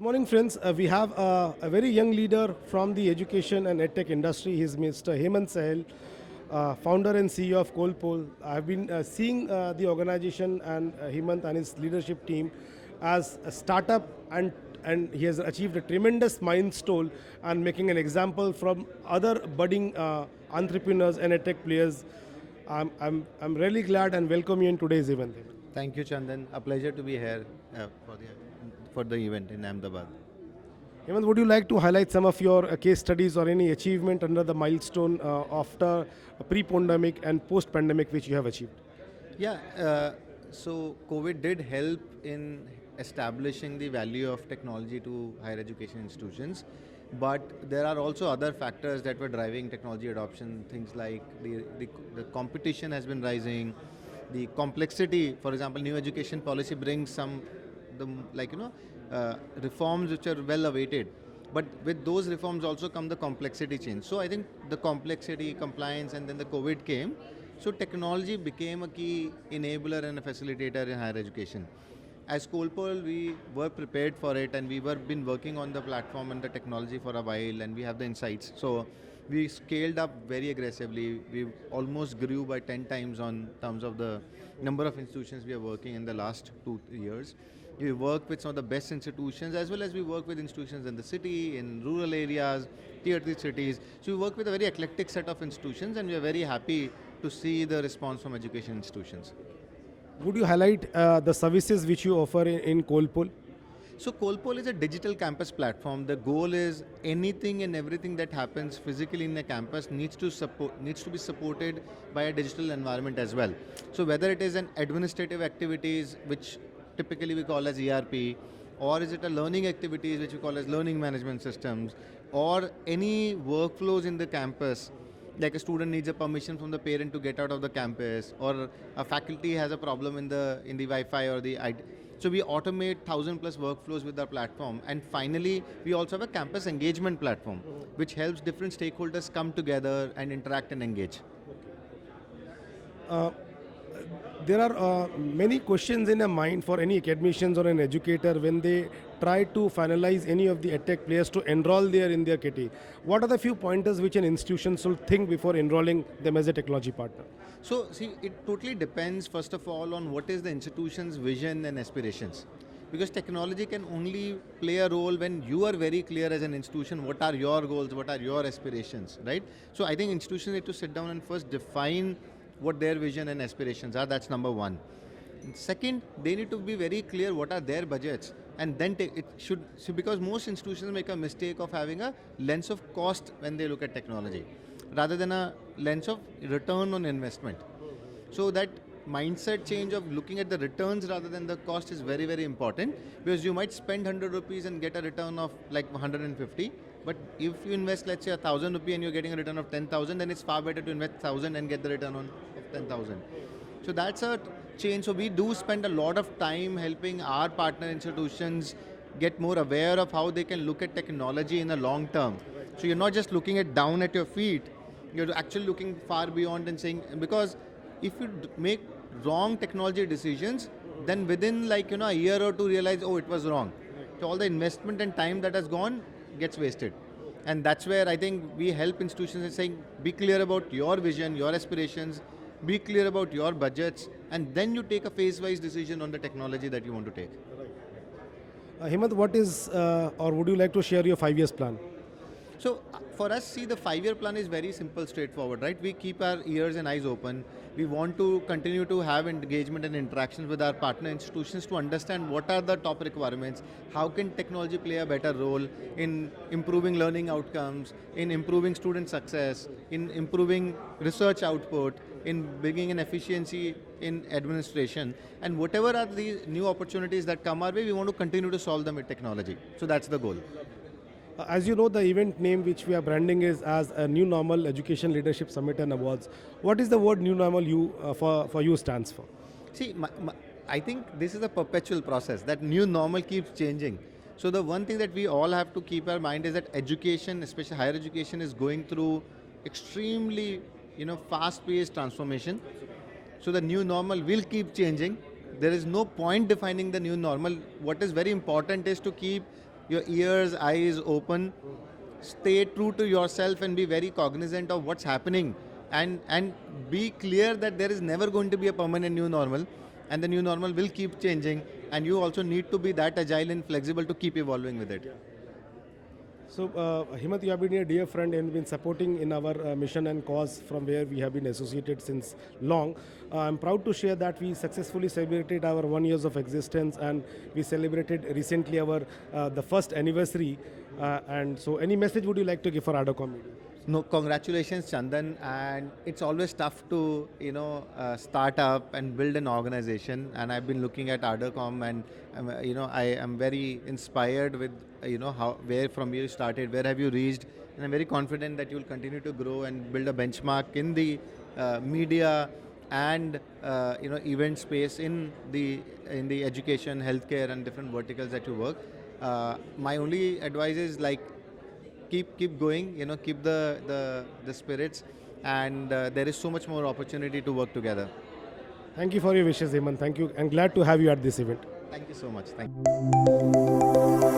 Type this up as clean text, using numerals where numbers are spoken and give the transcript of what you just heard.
Good morning, friends. We have a very young leader from the education and edtech industry. He's Mr. Hemant Sahal, founder and CEO of CollPoll. I've been seeing the organization and Hemant and his leadership team as a startup, and he has achieved a tremendous milestone and making an example from other budding entrepreneurs and edtech players. I'm really glad and welcome you in today's event. Thank you, Chandan. A pleasure to be here for the event in Ahmedabad. Hemant, would you like to highlight some of your case studies or any achievement under the milestone after pre-pandemic and post-pandemic which you have achieved? Yeah, so COVID did help in establishing the value of technology to higher education institutions, but there are also other factors that were driving technology adoption. Things like the competition has been rising, the complexity. For example, new education policy brings some the reforms which are well awaited. But with those reforms also come the complexity change. So I think the complexity, compliance, and then the COVID came. So technology became a key enabler and a facilitator in higher education. As CollPoll, we were prepared for it, and we were been working on the platform and the technology for a while, and we have the insights. So we scaled up very aggressively. We almost grew by 10 times on terms of the number of institutions we are working in the last 2 years. We work with some of the best institutions, as well as we work with institutions in the city, in rural areas, tier 3 cities. So we work with a very eclectic set of institutions, and we are very happy to see the response from education institutions. Would you highlight the services which you offer in CollPoll? So CollPoll is a digital campus platform. The goal is anything and everything that happens physically in a campus needs to be supported by a digital environment as well. So whether it is an administrative activities, which typically we call as ERP, or is it a learning activities which we call as learning management systems, or any workflows in the campus, like a student needs a permission from the parent to get out of the campus, or a faculty has a problem in the Wi-Fi or the IT. So we automate 1,000+ workflows with our platform. And finally, we also have a campus engagement platform, which helps different stakeholders come together and interact and engage. There are many questions in their mind for any academicians or an educator when they try to finalize any of the edtech players to enroll there in their kitty. What are the few pointers which an institution should think before enrolling them as a technology partner? So see, it totally depends, first of all, on what is the institution's vision and aspirations. Because technology can only play a role when you are very clear as an institution, what are your goals, what are your aspirations, right? So I think institutions need to sit down and first define what their vision and aspirations are. That's number one. And second, they need to be very clear what are their budgets, and then because most institutions make a mistake of having a lens of cost when they look at technology, rather than a lens of return on investment. So that mindset change of looking at the returns rather than the cost is very, very important, because you might spend 100 rupees and get a return of like 150. But if you invest, let's say, 1,000 rupee and you're getting a return of 10,000, then it's far better to invest 1,000 and get the return of 10,000. So that's a change. So we do spend a lot of time helping our partner institutions get more aware of how they can look at technology in the long term. So you're not just looking at down at your feet, you're actually looking far beyond and saying, because if you make wrong technology decisions, then within a year or two realize, oh, it was wrong. So all the investment and time that has gone gets wasted. And that's where I think we help institutions in saying, be clear about your vision, your aspirations, be clear about your budgets, and then you take a phase-wise decision on the technology that you want to take. Hemant, what is, or would you like to share your 5 years plan? So for us, see, the 5-year plan is very simple, straightforward, right? We keep our ears and eyes open. We want to continue to have engagement and interactions with our partner institutions to understand what are the top requirements, how can technology play a better role in improving learning outcomes, in improving student success, in improving research output, in bringing an efficiency in administration, and whatever are the new opportunities that come our way, we want to continue to solve them with technology. So that's the goal. As you know, the event name which we are branding is as a New Normal Education Leadership Summit and Awards. What is the word New Normal for you stands for? See, I think this is a perpetual process. That new normal keeps changing. So the one thing that we all have to keep our mind is that education, especially higher education, is going through extremely fast-paced transformation. So the new normal will keep changing. There is no point defining the new normal. What is very important is to keep your ears, eyes open. Stay true to yourself and be very cognizant of what's happening, and be clear that there is never going to be a permanent new normal, and the new normal will keep changing, and you also need to be that agile and flexible to keep evolving with it. So, Hemant, you have been a dear friend and been supporting in our mission and cause from where we have been associated since long. I'm proud to share that we successfully celebrated our 1 years of existence, and we celebrated recently our the first anniversary. And so, any message would you like to give for ArdorComm Media? No, congratulations, Chandan. And it's always tough to start up and build an organization. And I've been looking at ArdorComm, and I am very inspired with how where from you started, where have you reached, and I'm very confident that you'll continue to grow and build a benchmark in the media and event space in the education, healthcare, and different verticals that you work. My only advice is like keep going, keep the spirits, and there is so much more opportunity to work together. Thank you for your wishes, Hemant. Thank you, and glad to have you at this event. Thank you so much. Thank you.